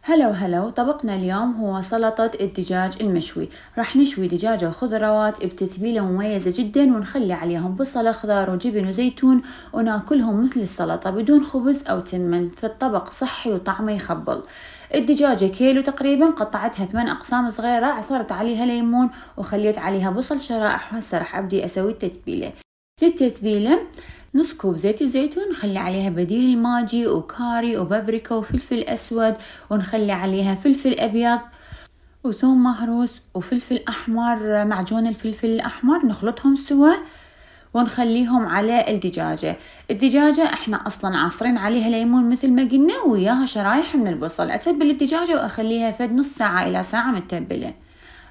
هلا وهلا. طبقنا اليوم هو سلطة الدجاج المشوي. راح نشوي دجاجة وخضروات بتتبيلة مميزة جدا، ونخلي عليهم بصل أخضر وجبن وزيتون، وناكلهم مثل السلطة بدون خبز أو تمن في الطبق، صحي وطعمه يخبل. الدجاجة كيلو تقريبا، قطعتها 8 أقسام صغيرة، عصرت عليها ليمون وخليت عليها بصل شرائح. وهسه راح أبدي أسوي التتبيلة. للتتبيلة نص كوب زيت الزيتون، نخلي عليها بديل الماجي وكاري وبابريكا وفلفل أسود، ونخلي عليها فلفل أبيض وثوم مهروس وفلفل أحمر، معجون الفلفل الأحمر، نخلطهم سوا ونخليهم على الدجاجة احنا اصلا عصرين عليها ليمون مثل ما قلنا، وياها شرايح من البصل. اتبل الدجاجة واخليها فد نص ساعة الى ساعة متبلة.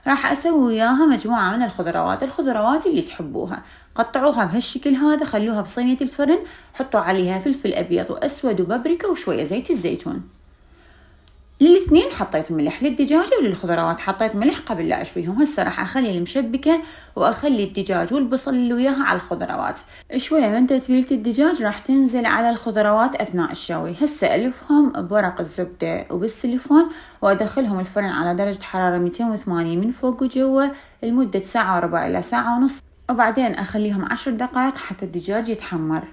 راح اسوي وياها مجموعة من الخضروات اللي تحبوها. قطعوها بهالشكل هذا، خلوها بصينية الفرن، حطوا عليها فلفل ابيض واسود وبابريكا وشوية زيت الزيتون. للاثنين حطيت ملح، للدجاجة وللخضروات حطيت ملح قبل لا أشويهم. هسه راح أخلي المشبكة وأخلي الدجاج والبصل اللي وياها على الخضروات. شوية من تتبيلة الدجاج راح تنزل على الخضروات أثناء الشوي. هسه ألفهم بورق الزبدة وبالسيليفون، وأدخلهم الفرن على درجة حرارة 280 من فوق وجوا لمدة ساعة وربع إلى ساعة ونص، وبعدين أخليهم 10 دقائق حتى الدجاج يتحمر.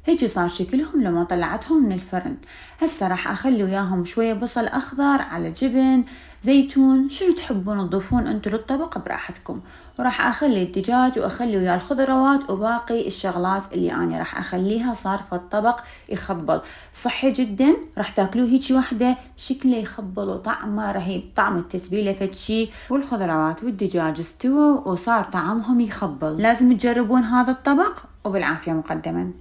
هيجي صار شكلهم لما طلعتهم من الفرن. هسه راح اخلي وياهم شوية بصل اخضر على جبن زيتون، شنو تحبون تضيفون انتو للطبق براحتكم. وراح اخلي الدجاج واخلي وياه الخضروات وباقي الشغلات اللي انا راح اخليها صار في الطبق يخبل. صحي جدا، راح تاكلوه هيجي وحده، شكله يخبل وطعمه رهيب. طعم التتبيلة فتشي، والخضروات والدجاج استووا وصار طعمهم يخبل. لازم تجربون هذا الطبق، وبالعافية مقدما.